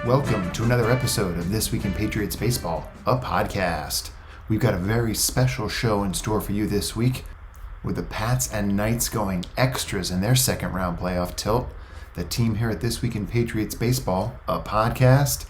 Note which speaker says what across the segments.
Speaker 1: Welcome to another episode of This Week in Patriots Baseball, a podcast. We've got a very special show in store for you this week, with the Pats and Knights going extras in their second round playoff tilt. The team here at This Week in Patriots Baseball, a podcast,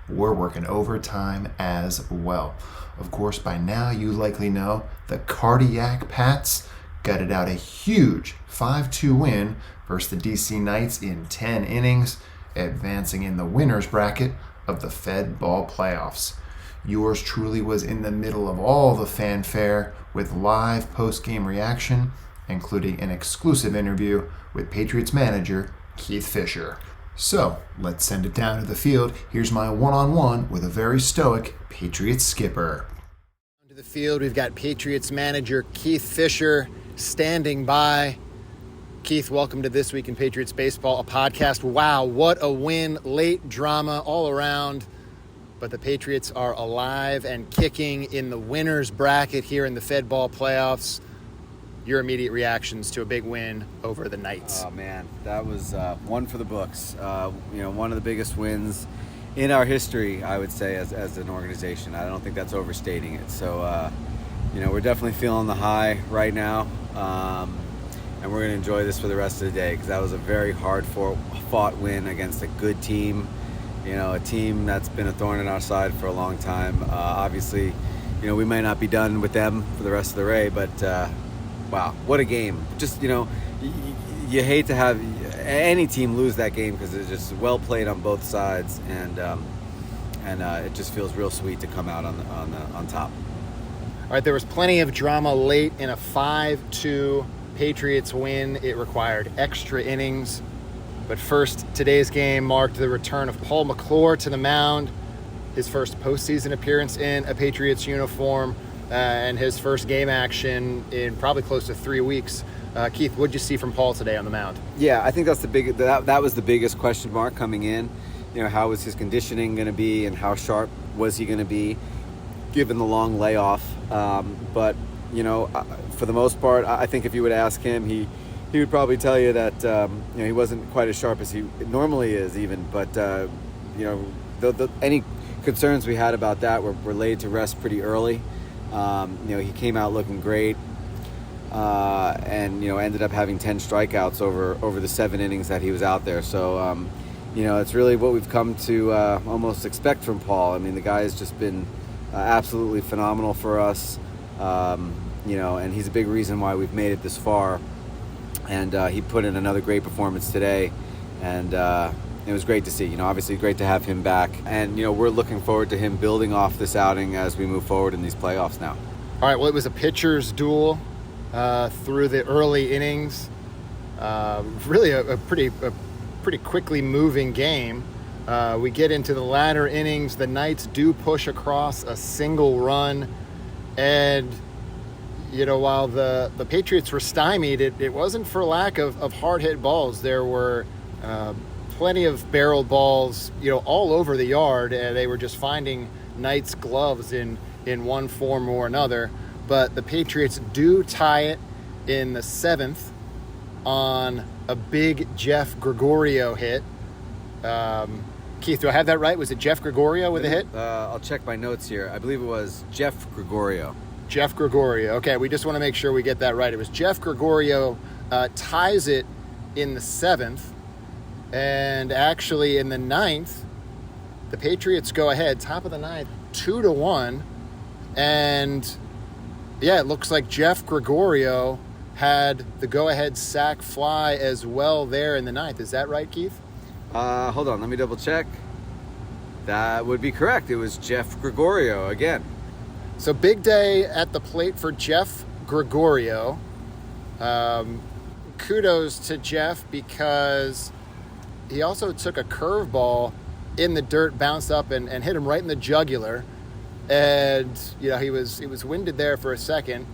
Speaker 1: we're working overtime as well. Of course, by now you likely know the Cardiac Pats gutted out a huge 5-2 win versus the DC Knights in 10 innings, advancing in the winner's bracket of the FedBall playoffs. Yours truly was in the middle of all the fanfare with live post-game reaction, including an exclusive interview with Patriots manager Keith Fischer. So, let's send it down to the field. Here's my one-on-one with a very stoic Patriots skipper. To the field, we've got Patriots manager Keith Fischer standing by. Keith, welcome to This Week in Patriots Baseball, a podcast. Wow, what a win. Late drama all around. But the Patriots are alive and kicking in the winner's bracket here in the FedBall playoffs. Your immediate reactions to a big win over the Knights?
Speaker 2: Oh, man, that was one for the books. One of the biggest wins in our history, I would say, as an organization. I don't think that's overstating it. So, we're definitely feeling the high right now. And we're going to enjoy this for the rest of the day because that was a very hard-fought win against a good team, a team that's been a thorn in our side for a long time. Obviously, we may not be done with them for the rest of the way, but wow, what a game. Just, you hate to have any team lose that game because it's just well played on both sides, and it just feels real sweet to come out on top.
Speaker 1: All right, there was plenty of drama late in a 5-2 Patriots win. It required extra innings. But first, today's game marked the return of Paul McClure to the mound, his first postseason appearance in a Patriots uniform, and his first game action in probably close to 3 weeks. Keith, what'd you see from Paul today on the mound?
Speaker 2: Yeah, I think that was the biggest question mark coming in. How was his conditioning going to be, and how sharp was he going to be, given the long layoff? But for the most part, I think if you would ask him, he would probably tell you that he wasn't quite as sharp as he normally is, even. But any concerns we had about that were laid to rest pretty early. He came out looking great, and ended up having 10 strikeouts over the 7 innings that he was out there. So it's really what we've come to almost expect from Paul. I mean, the guy has just been absolutely phenomenal for us. And he's a big reason why we've made it this far. And he put in another great performance today, and it was great to see. Obviously great to have him back, and we're looking forward to him building off this outing as we move forward in these playoffs now.
Speaker 1: All right, well, it was a pitcher's duel through the early innings. Really a pretty quickly moving game. We get into the latter innings. The Knights do push across a single run, and while the Patriots were stymied, it wasn't for lack of hard-hit balls. There were plenty of barrel balls, all over the yard, and they were just finding Knights' gloves in one form or another. But the Patriots do tie it in the 7th on a big Jeff Gregorio hit. Keith, do I have that right? Was it Jeff Gregorio with a hit?
Speaker 2: I'll check my notes here. I believe it was Jeff Gregorio.
Speaker 1: Jeff Gregorio. Okay, we just want to make sure we get that right. It was Jeff Gregorio ties it in the 7th. And actually in the 9th, the Patriots go ahead, top of the 9th, 2-1. And yeah, it looks like Jeff Gregorio had the go-ahead sac fly as well there in the 9th. Is that right, Keith?
Speaker 2: Hold on, let me double check. That would be correct. It was Jeff Gregorio again.
Speaker 1: So big day at the plate for Jeff Gregorio. Kudos to Jeff because he also took a curveball in the dirt, bounced up and hit him right in the jugular. And, he was winded there for a second,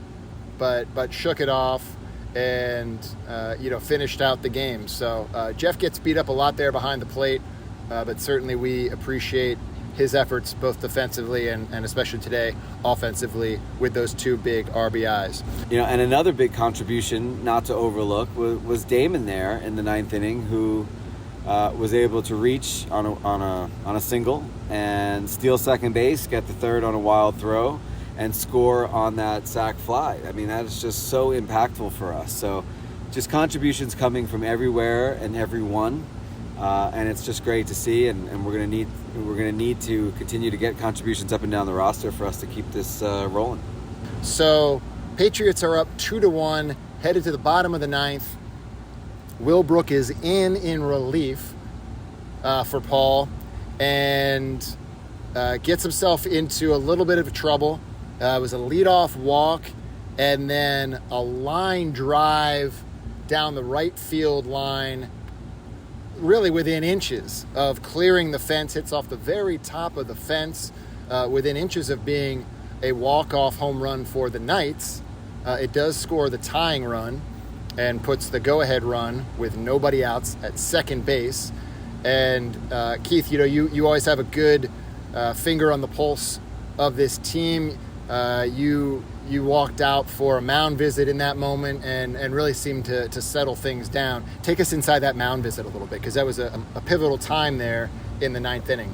Speaker 1: but shook it off and, finished out the game. So Jeff gets beat up a lot there behind the plate, but certainly we appreciate his efforts both defensively and especially today offensively with those 2 big RBIs.
Speaker 2: And another big contribution not to overlook was Damon there in the 9th inning, who was able to reach on a single and steal second base, get the third on a wild throw, and score on that sac fly. I mean, that is just so impactful for us. So just contributions coming from everywhere and everyone, and it's just great to see. And we're gonna need to continue to get contributions up and down the roster for us to keep this rolling.
Speaker 1: So Patriots are up 2-1, headed to the bottom of the ninth. Will Brooke is in relief for Paul, and gets himself into a little bit of trouble. It was a leadoff walk and then a line drive down the right field line, really within inches of clearing the fence, hits off the very top of the fence, within inches of being a walk-off home run for the Knights. It does score the tying run and puts the go-ahead run with nobody outs at second base. And Keith, you always have a good finger on the pulse of this team. You walked out for a mound visit in that moment and really seemed to settle things down. Take us inside that mound visit a little bit, because that was a pivotal time there in the ninth inning.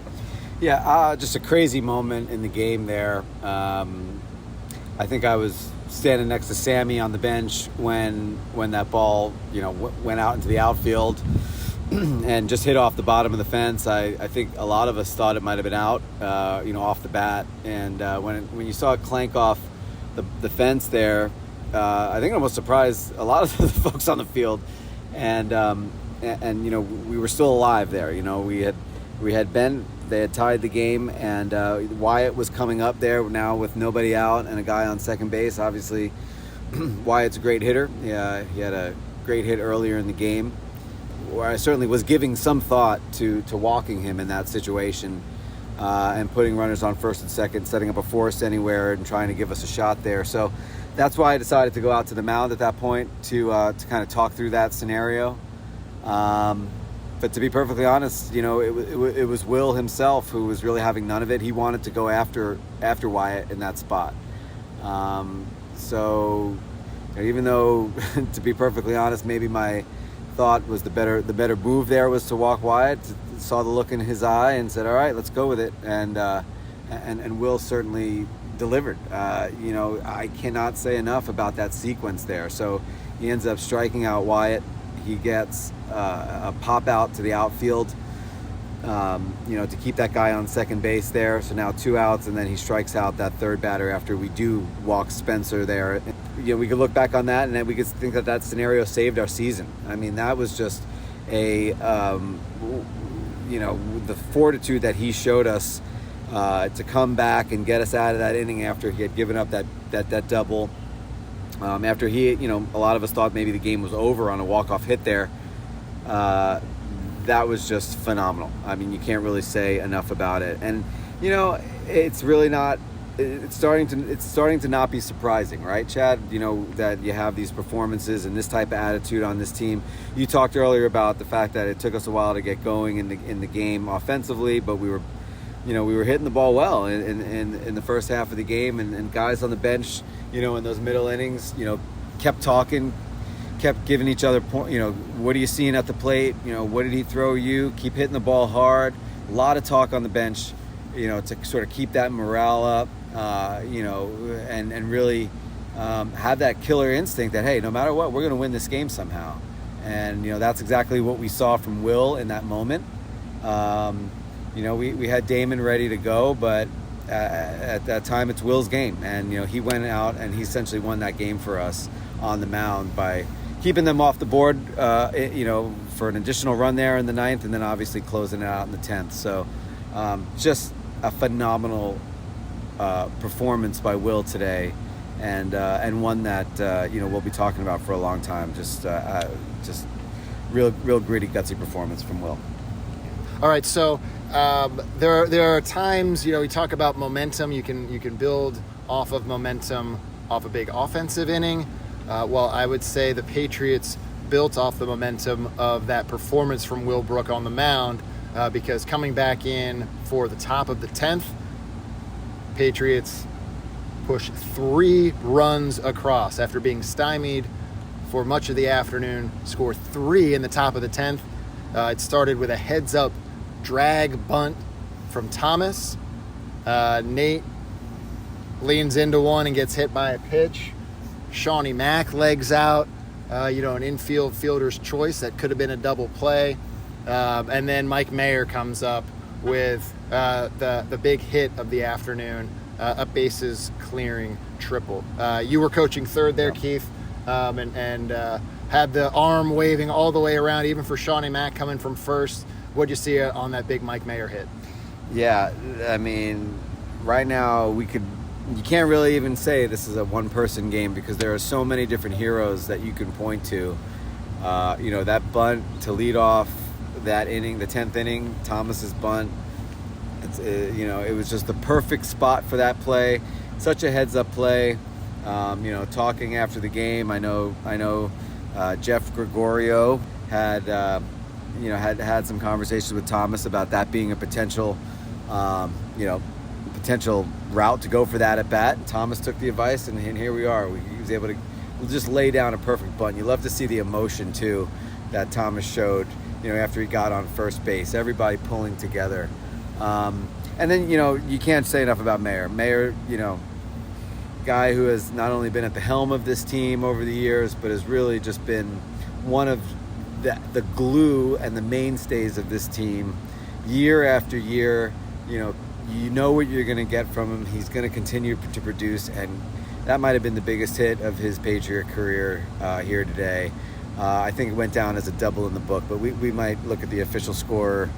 Speaker 2: Yeah, just a crazy moment in the game there. I think I was standing next to Sammy on the bench when that ball, went out into the outfield and just hit off the bottom of the fence. I think a lot of us thought it might have been out, off the bat. And when you saw it clank off the fence there, I think it almost surprised a lot of the folks on the field. And we were still alive there. They had tied the game, and Wyatt was coming up there now with nobody out and a guy on second base. Obviously, Wyatt's a great hitter. Yeah, he had a great hit earlier in the game, where I certainly was giving some thought to walking him in that situation, and putting runners on first and second, setting up a force anywhere and trying to give us a shot there. So that's why I decided to go out to the mound at that point to kind of talk through that scenario. But to be perfectly honest, it was Will himself who was really having none of it. He wanted to go after Wyatt in that spot. So even though, to be perfectly honest, maybe my thought was the better move there was to walk Wyatt, saw the look in his eye and said, all right, let's go with it. And Will certainly delivered. I cannot say enough about that sequence there. So he ends up striking out Wyatt. He gets a pop out to the outfield, to keep that guy on second base there. So now 2 outs, and then he strikes out that third batter after we do walk Spencer there. We could look back on that, and then we could think that scenario saved our season. I mean, that was just the fortitude that he showed us to come back and get us out of that inning after he had given up that double. After he, a lot of us thought maybe the game was over on a walk-off hit there. That was just phenomenal. I mean, you can't really say enough about it. And, it's really not, it's starting to not be surprising, right, Chad? That you have these performances and this type of attitude on this team. You talked earlier about the fact that it took us a while to get going in the game offensively, but we were hitting the ball well in the first half of the game, and guys on the bench, in those middle innings, kept talking, kept giving each other what are you seeing at the plate? What did he throw you? Keep hitting the ball hard. A lot of talk on the bench, to sort of keep that morale up, and really have that killer instinct that, hey, no matter what, we're going to win this game somehow. And, that's exactly what we saw from Will in that moment. We had Damon ready to go, but at that time it's Will's game. And, he went out and he essentially won that game for us on the mound by keeping them off the board, for an additional run there in the ninth, and then obviously closing it out in the 10th. So just a phenomenal performance by Will today, and one that, we'll be talking about for a long time. Just real gritty, gutsy performance from Will.
Speaker 1: All right, so there are times, we talk about momentum. You can build off of momentum off a big offensive inning. Well, I would say the Patriots built off the momentum of that performance from Will Brooke on the mound, because coming back in for the top of the 10th, Patriots push 3 runs across after being stymied for much of the afternoon, score 3 in the top of the 10th. It started with a heads-up drag bunt from Thomas. Nate leans into one and gets hit by a pitch. Shawnee Mack legs out, an infield fielder's choice that could have been a double play. And then Mike Mayer comes up with the big hit of the afternoon, a bases clearing triple. You were coaching third there, Keith, and had the arm waving all the way around, even for Shawnee Mack coming from first. What'd you see on that big Mike Mayer hit?
Speaker 2: Yeah, I mean, right now you can't really even say this is a one-person game because there are so many different heroes that you can point to. That bunt to lead off that inning, the 10th inning, Thomas's bunt. It was just the perfect spot for that play. Such a heads-up play. Talking after the game, I know Jeff Gregorio had some conversations with Thomas about that being a potential route to go for that at bat. And Thomas took the advice, and here we are. He was able to just lay down a perfect bunt. You love to see the emotion too that Thomas showed. After he got on first base, everybody pulling together. And then you can't say enough about Mayer. Mayer, guy who has not only been at the helm of this team over the years, but has really just been one of the glue and the mainstays of this team year after year. You know what you're going to get from him. He's going to continue to produce, and that might have been the biggest hit of his Patriot career here today. I think it went down as a double in the book, but we might look at the official score,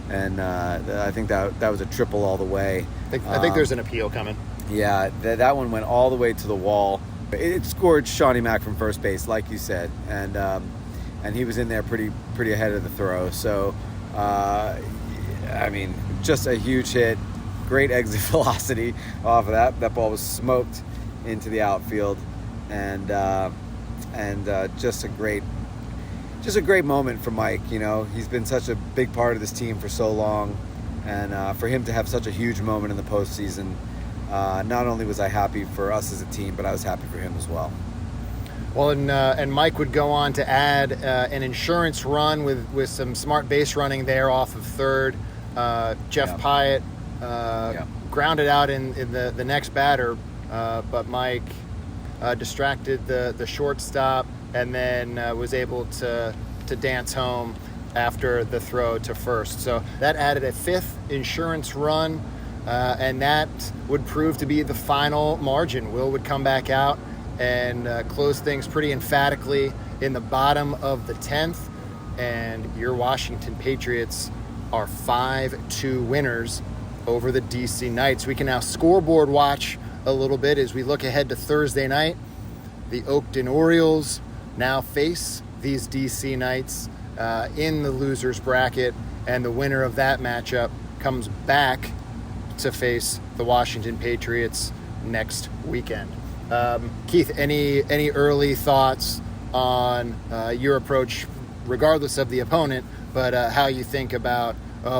Speaker 2: and I think that was a triple all the way.
Speaker 1: I think there's an appeal coming.
Speaker 2: Yeah, that one went all the way to the wall. It scored Shawnee Mack from first base, like you said, and he was in there pretty ahead of the throw. So, just a huge hit, great exit velocity off of that. That ball was smoked into the outfield, and just a great moment for Mike. He's been such a big part of this team for so long, and for him to have such a huge moment in the postseason. Not only was I happy for us as a team, but I was happy for him as well.
Speaker 1: Well, and Mike would go on to add an insurance run with some smart base running there off of third. Jeff Pyatt grounded out in the next batter, but Mike distracted the shortstop and then was able to dance home after the throw to first. So that added a fifth insurance run. And that would prove to be the final margin. Will would come back out and close things pretty emphatically in the bottom of the 10th. And your Washington Patriots are 5-2 winners over the DC Knights. We can now scoreboard watch a little bit as we look ahead to Thursday night. The Oakton Orioles now face these DC Knights in the loser's bracket. And the winner of that matchup comes back to face the Washington Patriots next weekend. Keith, any early thoughts on your approach, regardless of the opponent, but how you think about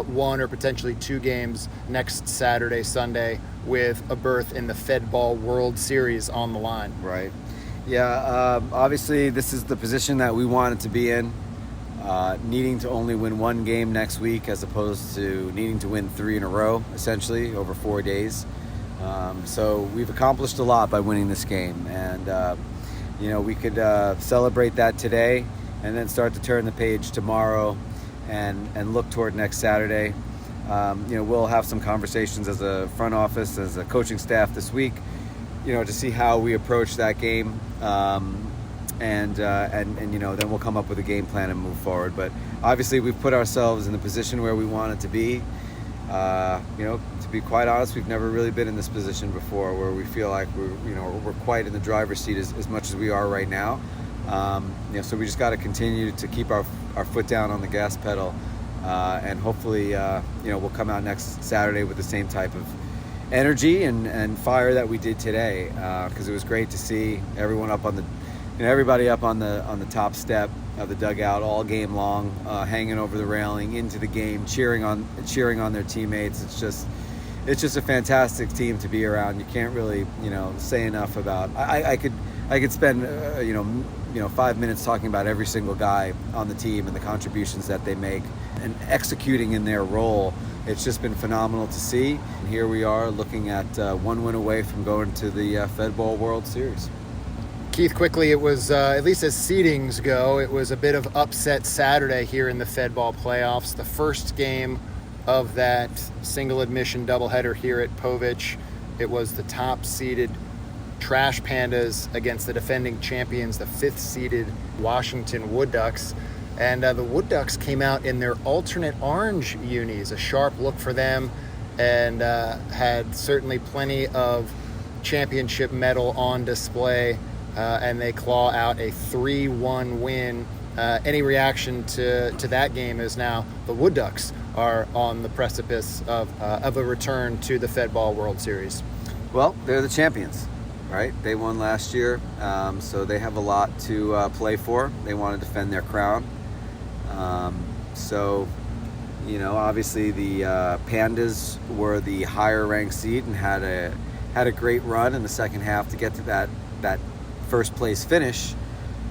Speaker 1: one or potentially two games next Saturday, Sunday, with a berth in the FedBall World Series on the line?
Speaker 2: Right. Yeah, obviously this is the position that we wanted to be in. Needing to only win one game next week as opposed to needing to win 3 in a row, essentially, over 4 days. So we've accomplished a lot by winning this game. And, we could celebrate that today and then start to turn the page tomorrow and look toward next Saturday. We'll have some conversations as a front office, as a coaching staff this week, to see how we approach that game. And then we'll come up with a game plan and move forward. But obviously we've put ourselves in the position where we wanted to be. To be quite honest, we've never really been in this position before where we feel like we're quite in the driver's seat as much as we are right now. So we just got to continue to keep our foot down on the gas pedal, and hopefully we'll come out next Saturday with the same type of energy and fire that we did today, because it was great to see everyone up on the everybody up on the top step of the dugout all game long, hanging over the railing into the game, cheering on their teammates. It's just a fantastic team to be around. You can't really say enough about. I could spend 5 minutes talking about every single guy on the team and the contributions that they make and executing in their role. It's just been phenomenal to see. And here we are looking at 1 win away from going to the FedBall World Series.
Speaker 1: Keith, quickly, it was, at least as seedings go, it was a bit of upset Saturday here in the FedBall playoffs. The first game of that single admission doubleheader here at Povich. It was the top-seeded Trash Pandas against the defending champions, the 5th-seeded Washington Wood Ducks. And the Wood Ducks came out in their alternate orange unis, a sharp look for them, and had certainly plenty of championship metal on display, and they claw out a 3-1 win. Any reaction to that game is now the Wood Ducks are on the precipice of a return to the FedBall World Series.
Speaker 2: Well, they're the champions, right? They won last year, so they have a lot to play for. They want to defend their crown. Obviously the Pandas were the higher ranked seed and had a great run in the second half to get to that first place finish.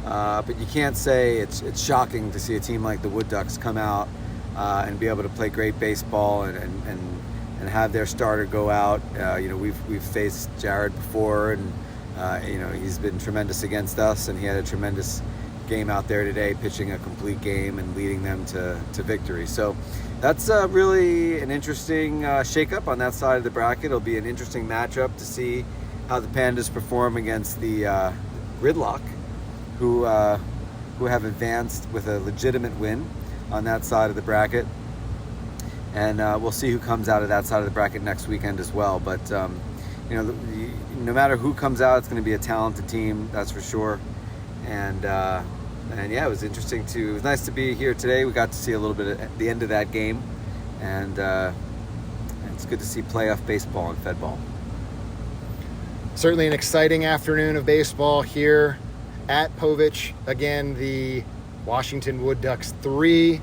Speaker 2: But you can't say it's shocking to see a team like the Wood Ducks come out and be able to play great baseball and have their starter go out. We've faced Jared before, and he's been tremendous against us, and he had a tremendous game out there today, pitching a complete game and leading them to victory. So that's really an interesting shakeup on that side of the bracket. It'll be an interesting matchup to see how the Pandas perform against the Gridlock, who have advanced with a legitimate win on that side of the bracket. And we'll see who comes out of that side of the bracket next weekend as well. But no matter who comes out, it's going to be a talented team, that's for sure. And yeah, it was interesting it was nice to be here today. We got to see a little bit at the end of that game, and it's good to see playoff baseball in FedBall.
Speaker 1: Certainly an exciting afternoon of baseball here at Povich. Again, the Washington Wood Ducks 3,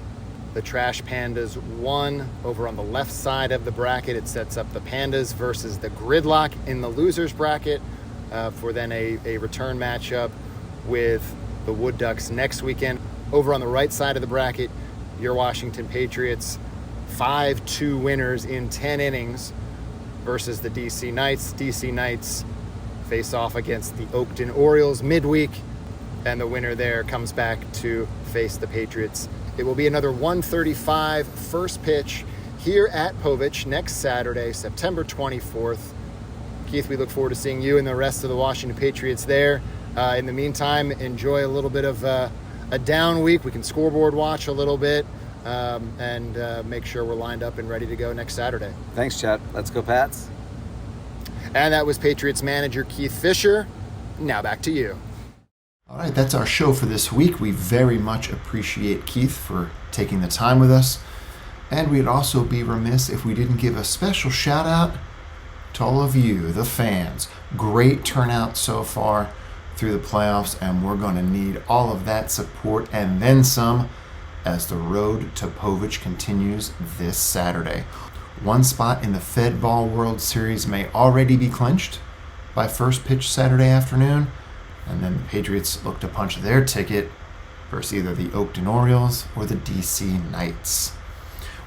Speaker 1: the Trash Pandas 1. Over on the left side of the bracket, it sets up the Pandas versus the Gridlock in the losers bracket for then a return matchup with the Wood Ducks next weekend. Over on the right side of the bracket, your Washington Patriots, 5-2 winners in 10 innings versus the DC Knights. DC Knights face off against the Oakton Orioles midweek, and the winner there comes back to face the Patriots. It will be another 1:35 first pitch here at Povich next Saturday, September 24th. Keith, we look forward to seeing you and the rest of the Washington Patriots there. In the meantime, enjoy a little bit of a down week. We can scoreboard watch a little bit and make sure we're lined up and ready to go next Saturday.
Speaker 2: Thanks, Chad. Let's go, Pats.
Speaker 1: And that was Patriots manager Keith Fischer. Now back to you. All right, that's our show for this week. We very much appreciate Keith for taking the time with us. And we'd also be remiss if we didn't give a special shout out to all of you, the fans. Great turnout so far through the playoffs, and we're going to need all of that support and then some as the road to Povich continues this Saturday. One spot in the FedBall World Series may already be clinched by first pitch Saturday afternoon, and then the Patriots look to punch their ticket versus either the Oakton Orioles or the DC Knights.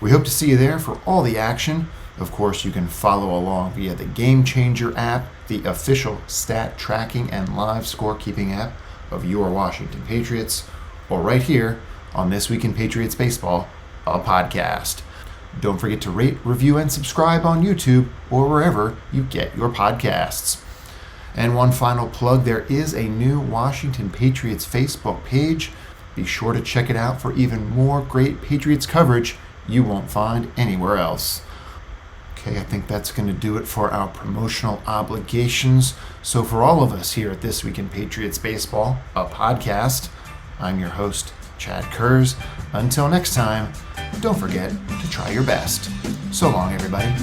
Speaker 1: We hope to see you there for all the action. Of course, you can follow along via the Game Changer app, the official stat tracking and live scorekeeping app of your Washington Patriots, or right here on This Week in Patriots Baseball, a podcast. Don't forget to rate, review, and subscribe on YouTube or wherever you get your podcasts. And one final plug, there is a new Washington Patriots Facebook page. Be sure to check it out for even more great Patriots coverage you won't find anywhere else. Okay, I think that's going to do it for our promotional obligations. So for all of us here at This Week in Patriots Baseball, a podcast, I'm your host, Chad Kurz. Until next time, don't forget to try your best. So long, everybody.